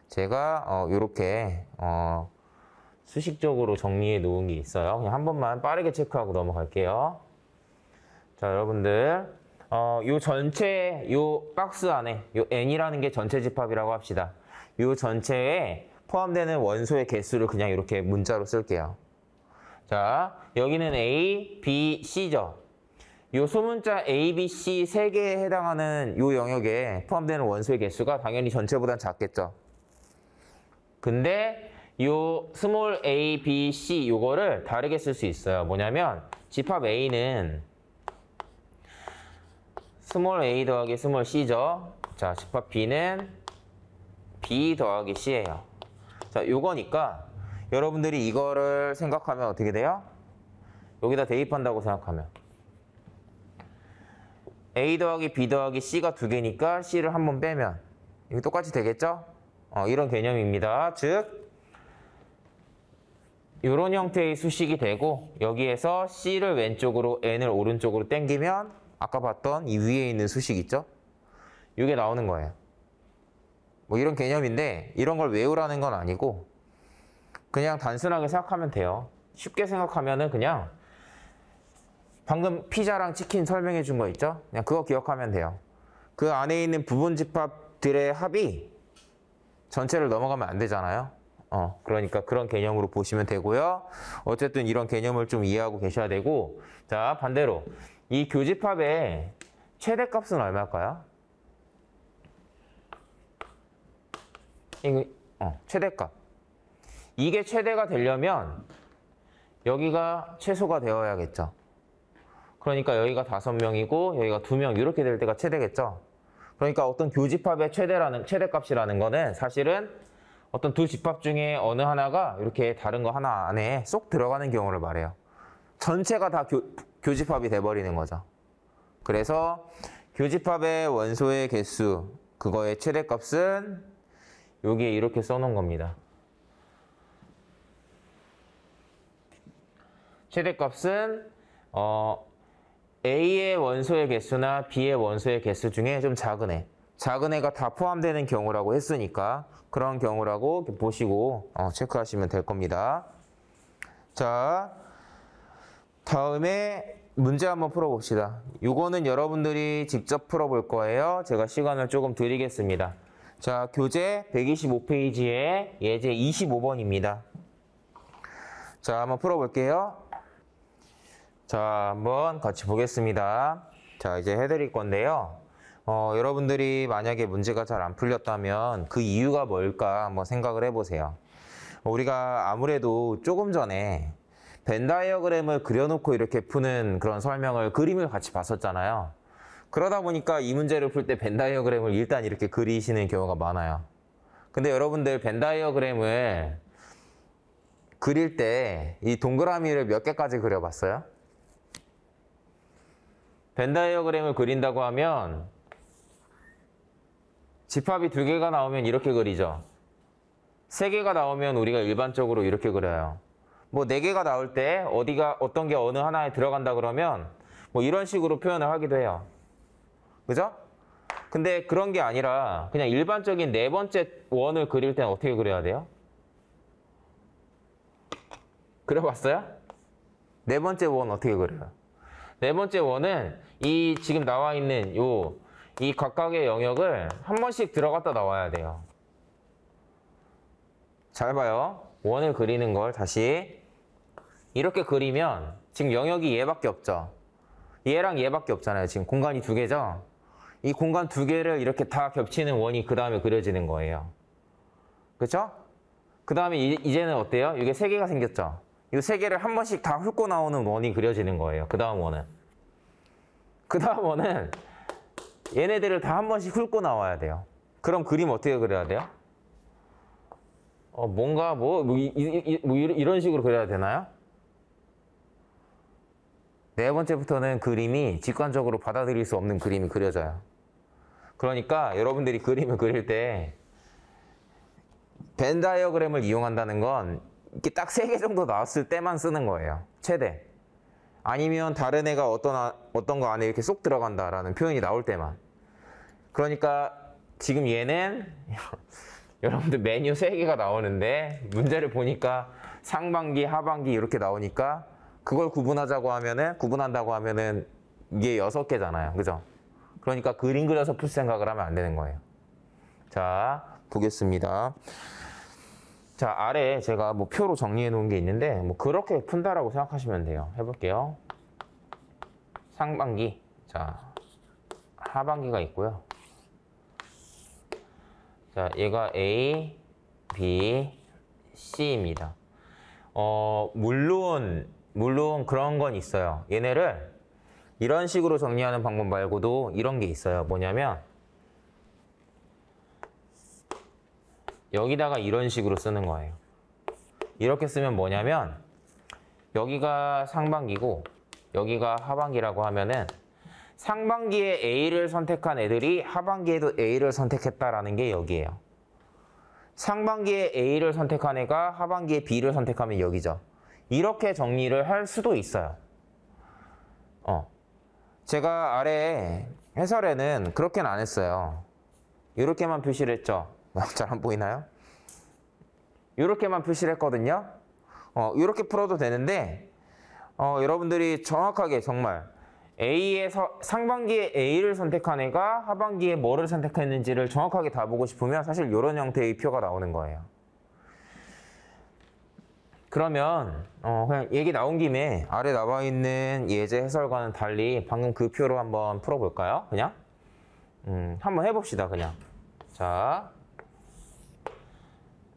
S1: 제가 이렇게 수식적으로 정리해 놓은 게 있어요. 그냥 한 번만 빠르게 체크하고 넘어갈게요. 자, 여러분들 요 전체 요 박스 안에 요 n이라는 게 전체 집합이라고 합시다. 요 전체에 포함되는 원소의 개수를 그냥 이렇게 문자로 쓸게요. 자, 여기는 A, B, C죠. 요 소문자 A, B, C 세 개에 해당하는 요 영역에 포함되는 원소의 개수가 당연히 전체보단 작겠죠. 근데 요 스몰 a, b, c 요거를 다르게 쓸 수 있어요. 뭐냐면 집합 A는 스몰 a 더하기 스몰 c죠. 자, 집합 B는 b 더하기 c예요. 자, 요거니까 여러분들이 이거를 생각하면 어떻게 돼요? 여기다 대입한다고 생각하면 a 더하기 b 더하기 c가 2개니까 c를 한 번 빼면 이게 똑같이 되겠죠? 이런 개념입니다. 즉 이런 형태의 수식이 되고 여기에서 C를 왼쪽으로 N을 오른쪽으로 당기면 아까 봤던 이 위에 있는 수식 있죠? 이게 나오는 거예요. 뭐 이런 개념인데 이런 걸 외우라는 건 아니고 그냥 단순하게 생각하면 돼요. 쉽게 생각하면은 그냥 방금 피자랑 치킨 설명해 준 거 있죠? 그냥 그거 기억하면 돼요. 그 안에 있는 부분 집합들의 합이 전체를 넘어가면 안 되잖아요. 그러니까 그런 개념으로 보시면 되고요. 어쨌든 이런 개념을 좀 이해하고 계셔야 되고, 자, 반대로 이 교집합의 최대값은 얼마일까요? 최대값. 이게 최대가 되려면 여기가 최소가 되어야겠죠. 그러니까 여기가 5명이고 여기가 2명 이렇게 될 때가 최대겠죠. 그러니까 어떤 교집합의 최대값이라는 거는 사실은 어떤 두 집합 중에 어느 하나가 이렇게 다른 거 하나 안에 쏙 들어가는 경우를 말해요. 전체가 다 교집합이 돼버리는 거죠. 그래서 교집합의 원소의 개수, 그거의 최대값은 여기에 이렇게 써놓은 겁니다. 최대값은 A의 원소의 개수나 B의 원소의 개수 중에 좀 작은 애. 작은 애가 다 포함되는 경우라고 했으니까 그런 경우라고 보시고 체크하시면 될 겁니다. 자, 다음에 문제 한번 풀어봅시다. 이거는 여러분들이 직접 풀어볼 거예요. 제가 시간을 조금 드리겠습니다. 자, 교재 125페이지에 예제 25번입니다. 자, 한번 풀어볼게요. 자, 한번 같이 보겠습니다. 자, 이제 해드릴 건데요. 여러분들이 만약에 문제가 잘 안 풀렸다면 그 이유가 뭘까 한번 생각을 해보세요. 우리가 아무래도 조금 전에 벤 다이어그램을 그려놓고 이렇게 푸는 그런 설명을 그림을 같이 봤었잖아요. 그러다 보니까 이 문제를 풀 때 벤 다이어그램을 일단 이렇게 그리시는 경우가 많아요. 근데 여러분들 벤 다이어그램을 그릴 때 이 동그라미를 몇 개까지 그려봤어요? 벤 다이어그램을 그린다고 하면 집합이 2개가 나오면 이렇게 그리죠. 3개가 나오면 우리가 일반적으로 이렇게 그려요. 뭐 4개가 나올 때 어떤 게 어느 하나에 들어간다 그러면 뭐 이런 식으로 표현을 하기도 해요. 그죠? 근데 그런 게 아니라 그냥 일반적인 4번째 원을 그릴 때는 어떻게 그려야 돼요? 그려봤어요? 4번째 원 어떻게 그려요? 4번째 원은 이 지금 나와 있는 이 각각의 영역을 한 번씩 들어갔다 나와야 돼요. 잘 봐요. 원을 그리는 걸 다시 이렇게 그리면 지금 영역이 얘밖에 없죠. 얘랑 얘밖에 없잖아요. 지금 공간이 2개죠. 이 공간 2개를 이렇게 다 겹치는 원이 그 다음에 그려지는 거예요. 그렇죠? 그 다음에 이제는 어때요? 이게 3개가 생겼죠. 이 3개를 한 번씩 다 훑고 나오는 원이 그려지는 거예요. 그 다음 원은. 그 다음 원은 얘네들을 다 한 번씩 훑고 나와야 돼요. 그럼 그림 어떻게 그려야 돼요? 뭔가 이런 식으로 그려야 되나요? 4번째부터는 그림이 직관적으로 받아들일 수 없는 그림이 그려져요. 그러니까 여러분들이 그림을 그릴 때 벤 다이어그램을 이용한다는 건 이렇게 딱 3개 정도 나왔을 때만 쓰는 거예요. 최대. 아니면 다른 애가 어떤 거 안에 이렇게 쏙 들어간다라는 표현이 나올 때만. 그러니까 지금 얘는 여러분들 메뉴 3개가 나오는데 문제를 보니까 상반기, 하반기 이렇게 나오니까 그걸 구분한다고 하면은 이게 6개잖아요. 그죠? 그러니까 그림 그려서 풀 생각을 하면 안 되는 거예요. 자, 보겠습니다. 자, 아래 제가 뭐 표로 정리해 놓은 게 있는데 뭐 그렇게 푼다라고 생각하시면 돼요. 해볼게요. 상반기. 자, 하반기가 있고요. 자, 얘가 A, B, C입니다. 물론 그런 건 있어요. 얘네를 이런 식으로 정리하는 방법 말고도 이런 게 있어요. 뭐냐면 여기다가 이런 식으로 쓰는 거예요. 이렇게 쓰면 뭐냐면 여기가 상반기고 여기가 하반기라고 하면은 상반기에 A를 선택한 애들이 하반기에도 A를 선택했다라는 게 여기예요. 상반기에 A를 선택한 애가 하반기에 B를 선택하면 여기죠. 이렇게 정리를 할 수도 있어요. 제가 아래 해설에는 그렇게는 안 했어요. 이렇게만 표시를 했죠. 잘 안 보이나요? 이렇게만 표시를 했거든요. 이렇게 풀어도 되는데 여러분들이 정확하게 정말 상반기에 A를 선택한 애가 하반기에 뭐를 선택했는지를 정확하게 다 보고 싶으면 사실 이런 형태의 표가 나오는 거예요. 그러면 그냥 얘기 나온 김에 아래 나와 있는 예제 해설과는 달리 방금 그 표로 한번 풀어볼까요? 그냥 한번 해봅시다. 그냥 자,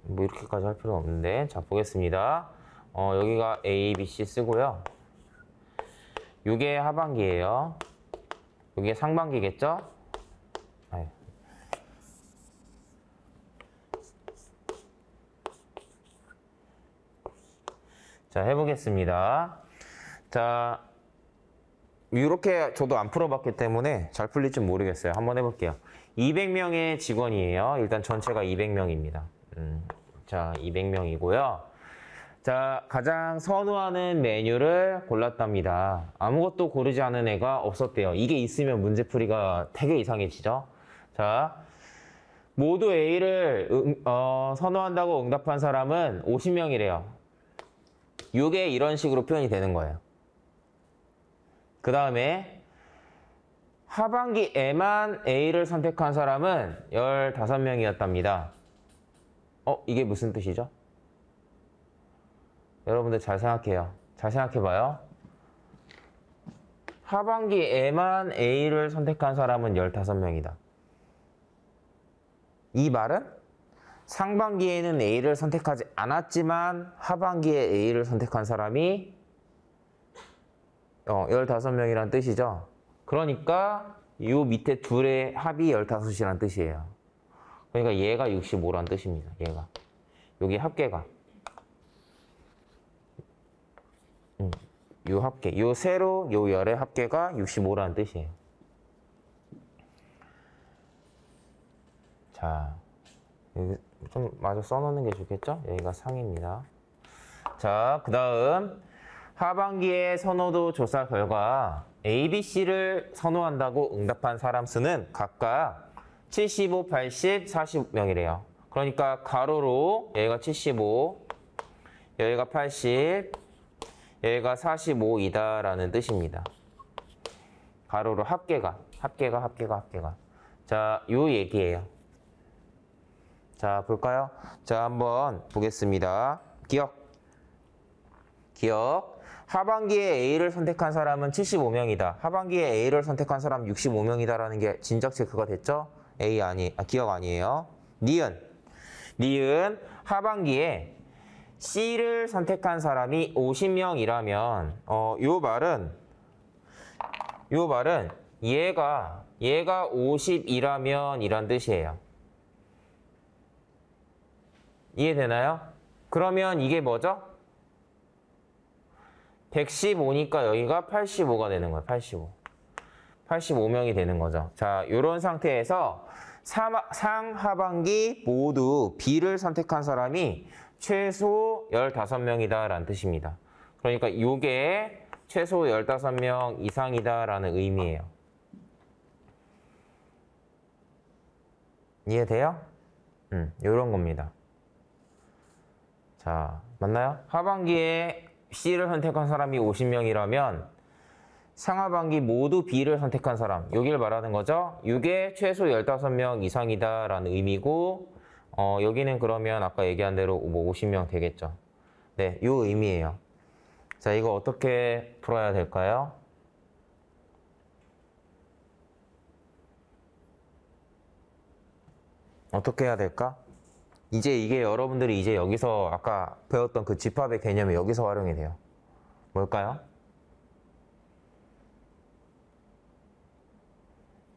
S1: 뭐 이렇게까지 할 필요는 없는데. 자, 보겠습니다. 여기가 A, B, C 쓰고요. 이게 하반기예요. 이게 상반기겠죠? 아유. 자, 해보겠습니다. 자, 이렇게 저도 안 풀어봤기 때문에 잘 풀릴지 모르겠어요. 한번 해볼게요. 200명의 직원이에요. 일단 전체가 200명입니다. 자, 200명이고요. 자, 가장 선호하는 메뉴를 골랐답니다. 아무것도 고르지 않은 애가 없었대요. 이게 있으면 문제풀이가 되게 이상해지죠. 자, 모두 A를 선호한다고 응답한 사람은 50명이래요. 이게 이런 식으로 표현이 되는 거예요. 그 다음에 하반기에만 A를 선택한 사람은 15명이었답니다. 이게 무슨 뜻이죠? 여러분들 잘 생각해요. 잘 생각해봐요. 하반기에만 A를 선택한 사람은 15명이다. 이 말은 상반기에는 A를 선택하지 않았지만 하반기에 A를 선택한 사람이 15명이란 뜻이죠. 그러니까 이 밑에 둘의 합이 15이란 뜻이에요. 그러니까 얘가 65란 뜻입니다. 얘가. 여기 합계가. 요 합계. 요 세로 요 열의 합계가 65라는 뜻이에요. 자, 여기 좀 마저 써놓는 게 좋겠죠? 여기가 상입니다. 자, 그 다음 하반기의 선호도 조사 결과 A, B, C를 선호한다고 응답한 사람 수는 각각 75, 80, 40명이래요. 그러니까 가로로 여기가 75, 여기가 80, 여기가 45이다라는 뜻입니다. 가로로 합계가. 자, 요 얘기예요. 자, 볼까요? 자, 한번 보겠습니다. 기억. 하반기에 A를 선택한 사람은 75명이다. 하반기에 A를 선택한 사람 65명이다라는 게 진작 체크가 됐죠? 기억 아니에요. 니은 하반기에 C를 선택한 사람이 50명이라면 요 말은 얘가 50이라면 이란 뜻이에요. 이해되나요? 그러면 이게 뭐죠? 115니까 여기가 85가 되는 거예요. 85명이 되는 거죠. 자, 이런 상태에서 상하반기 모두 B를 선택한 사람이 최소 15명이다 라는 뜻입니다. 그러니까 이게 최소 15명 이상이다 라는 의미예요. 이해돼요? 이런 겁니다. 자, 맞나요? 하반기에 C를 선택한 사람이 50명이라면 상하반기 모두 B를 선택한 사람, 여기를 말하는 거죠. 이게 최소 15명 이상이다 라는 의미고 여기는 그러면 아까 얘기한 대로 뭐 50명 되겠죠. 네, 이 의미예요. 자, 이거 어떻게 풀어야 될까요? 어떻게 해야 될까? 이게 여러분들이 이제 여기서 아까 배웠던 그 집합의 개념이 여기서 활용이 돼요. 뭘까요?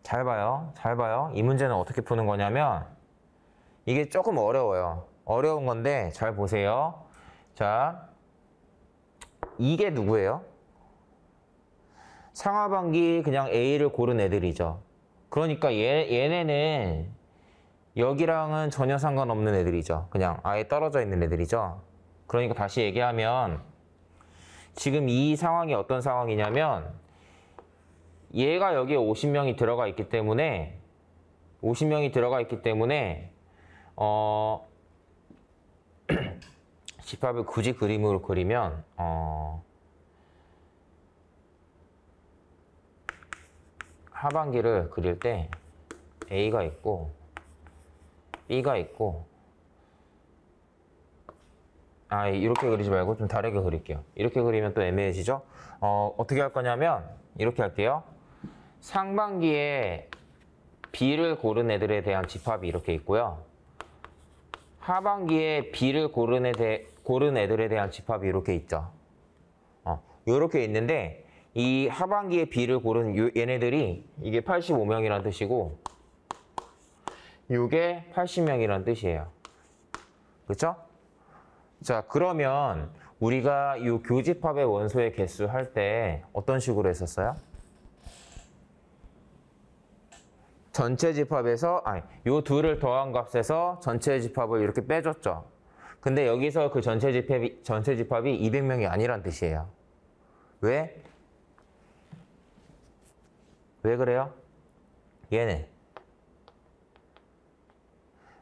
S1: 잘 봐요. 이 문제는 어떻게 푸는 거냐면 이게 조금 어려워요. 어려운 건데 잘 보세요. 자, 이게 누구예요? 상하반기 그냥 A를 고른 애들이죠. 그러니까 얘네는 여기랑은 전혀 상관없는 애들이죠. 그냥 아예 떨어져 있는 애들이죠. 그러니까 다시 얘기하면 지금 이 상황이 어떤 상황이냐면 얘가 여기에 50명이 들어가 있기 때문에 집합을 굳이 그림으로 그리면 하반기를 그릴 때 A가 있고 B가 있고 이렇게 그리지 말고 좀 다르게 그릴게요. 이렇게 그리면 또 애매해지죠? 어떻게 할 거냐면 이렇게 할게요. 상반기에 B를 고른 애들에 대한 집합이 이렇게 있고요. 하반기에 B를 고른 애들에 대한 집합이 이렇게 있죠. 이렇게 있는데 이 하반기에 B를 고른 얘네들이 이게 85명이라는 뜻이고 이게 80명이라는 뜻이에요. 그렇죠? 자, 그러면 우리가 이 교집합의 원소의 개수 할 때 어떤 식으로 했었어요? 전체 집합에서 요 둘을 더한 값에서 전체 집합을 이렇게 빼줬죠. 근데 여기서 그 전체 집합이 200명이 아니란 뜻이에요. 왜? 왜 그래요? 얘네.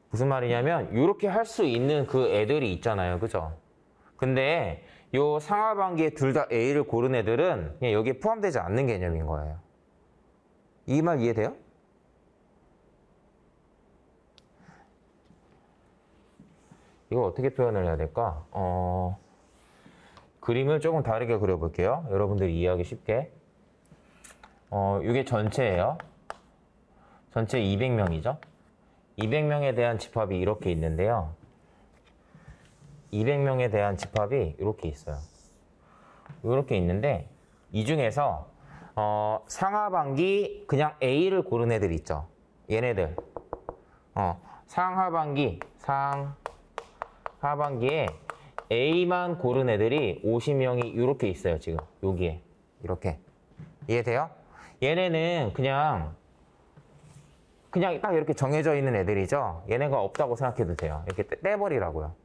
S1: 무슨 말이냐면 이렇게 할 수 있는 그 애들이 있잖아요. 그죠? 근데 요 상하반기에 둘 다 A를 고른 애들은 그냥 여기에 포함되지 않는 개념인 거예요. 이 말 이해돼요? 이거 어떻게 표현을 해야 될까? 그림을 조금 다르게 그려볼게요. 여러분들이 이해하기 쉽게. 이게 전체예요. 전체 200명이죠. 200명에 대한 집합이 이렇게 있는데요. 200명에 대한 집합이 이렇게 있어요. 이렇게 있는데 이 중에서 상하반기 그냥 A를 고른 애들 있죠. 얘네들. 상하반기에 A만 고른 애들이 50명이 이렇게 있어요. 지금 여기에 이렇게. 이해돼요? 얘네는 그냥 딱 이렇게 정해져 있는 애들이죠. 얘네가 없다고 생각해도 돼요. 이렇게 떼버리라고요.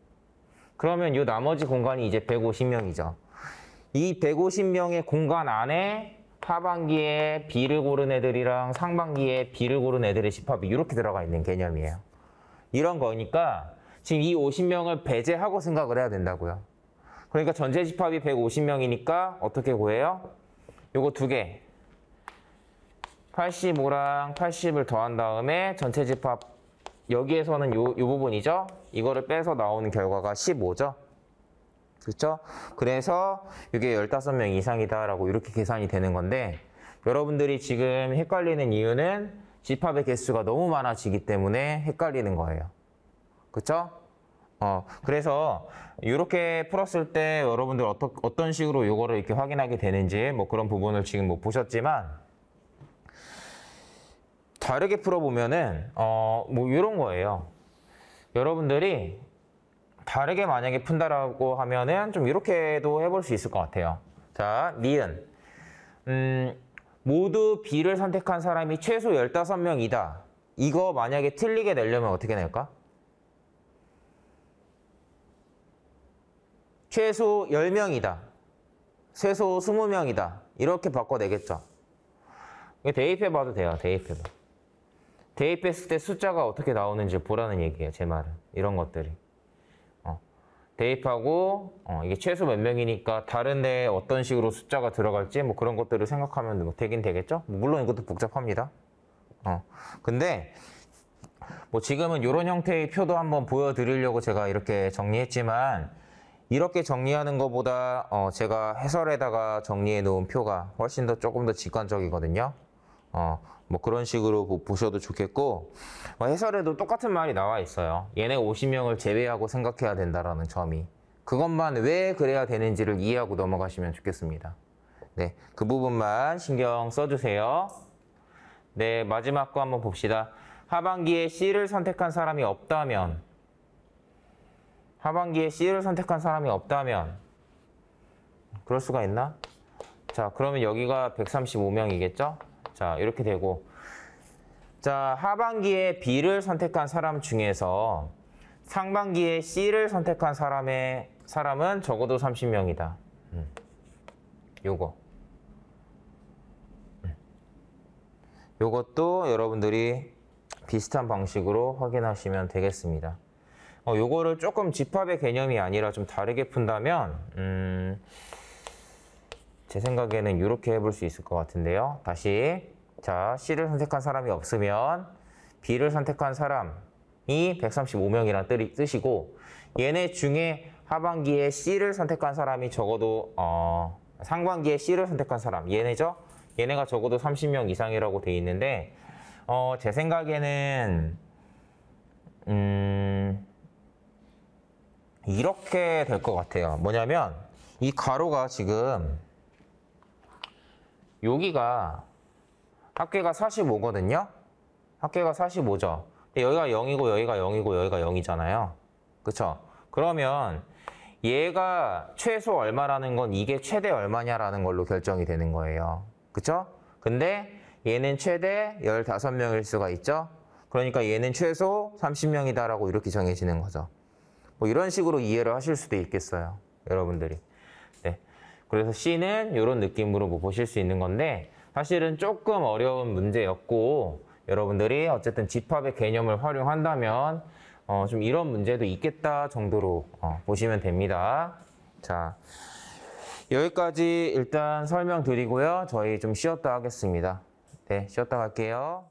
S1: 그러면 이 나머지 공간이 이제 150명이죠. 이 150명의 공간 안에 하반기에 B를 고른 애들이랑 상반기에 B를 고른 애들의 집합이 이렇게 들어가 있는 개념이에요. 이런 거니까 지금 이 50명을 배제하고 생각을 해야 된다고요. 그러니까 전체 집합이 150명이니까 어떻게 구해요? 요거 두 개. 85랑 80을 더한 다음에 전체 집합 여기에서는 요 부분이죠. 이거를 빼서 나오는 결과가 15죠. 그렇죠? 그래서 이게 15명 이상이다라고 이렇게 계산이 되는 건데 여러분들이 지금 헷갈리는 이유는 집합의 개수가 너무 많아지기 때문에 헷갈리는 거예요. 그렇죠? 그래서 이렇게 풀었을 때 여러분들 어떤 식으로 이거를 이렇게 확인하게 되는지 뭐 그런 부분을 지금 못 보셨지만 다르게 풀어보면은 뭐 이런 거예요. 여러분들이 다르게 만약에 푼다라고 하면은 좀 이렇게도 해볼 수 있을 것 같아요. 자, 니은. 모두 B를 선택한 사람이 최소 15명이다. 이거 만약에 틀리게 내려면 어떻게 낼까? 최소 10명이다. 최소 20명이다. 이렇게 바꿔내겠죠. 대입해봐도 돼요. 대입해봐. 대입했을 때 숫자가 어떻게 나오는지 보라는 얘기예요. 제 말은. 이런 것들이. 대입하고 이게 최소 몇 명이니까 다른 데에 어떤 식으로 숫자가 들어갈지 뭐 그런 것들을 생각하면 뭐 되긴 되겠죠. 물론 이것도 복잡합니다. 근데 뭐 지금은 이런 형태의 표도 한번 보여드리려고 제가 이렇게 정리했지만 이렇게 정리하는 것보다 제가 해설에다가 정리해 놓은 표가 훨씬 더 조금 더 직관적이거든요. 뭐 그런 식으로 보셔도 좋겠고 해설에도 똑같은 말이 나와 있어요. 얘네 50명을 제외하고 생각해야 된다라는 점이. 그것만 왜 그래야 되는지를 이해하고 넘어가시면 좋겠습니다. 네, 그 부분만 신경 써주세요. 네, 마지막 거 한번 봅시다. 하반기에 C를 선택한 사람이 없다면 그럴 수가 있나? 자, 그러면 여기가 135명이겠죠? 자, 이렇게 되고 자, 하반기에 B를 선택한 사람 중에서 상반기에 C를 선택한 사람은 적어도 30명이다. 요것도 여러분들이 비슷한 방식으로 확인하시면 되겠습니다. 요거를 조금 집합의 개념이 아니라 좀 다르게 푼다면 제 생각에는 이렇게 해볼 수 있을 것 같은데요. 다시 자, C를 선택한 사람이 없으면 B를 선택한 사람이 135명이라는 뜻이고 얘네 중에 하반기에 C를 선택한 사람이 적어도 상반기에 C를 선택한 사람 얘네죠? 얘네가 적어도 30명 이상이라고 돼 있는데 제 생각에는 이렇게 될 것 같아요. 뭐냐면 이 가로가 지금 여기가 합계가 45거든요. 합계가 45죠. 여기가 0이고 여기가 0이고 여기가 0이잖아요. 그쵸? 그러면 얘가 최소 얼마라는 건 이게 최대 얼마냐라는 걸로 결정이 되는 거예요. 그쵸? 근데 얘는 최대 15명일 수가 있죠? 그러니까 얘는 최소 30명이다라고 이렇게 정해지는 거죠. 뭐 이런 식으로 이해를 하실 수도 있겠어요. 여러분들이. 네. 그래서 C는 이런 느낌으로 뭐 보실 수 있는 건데 사실은 조금 어려운 문제였고 여러분들이 어쨌든 집합의 개념을 활용한다면 좀 이런 문제도 있겠다 정도로 보시면 됩니다. 자, 여기까지 일단 설명드리고요. 저희 좀 쉬었다 하겠습니다. 네, 쉬었다 갈게요.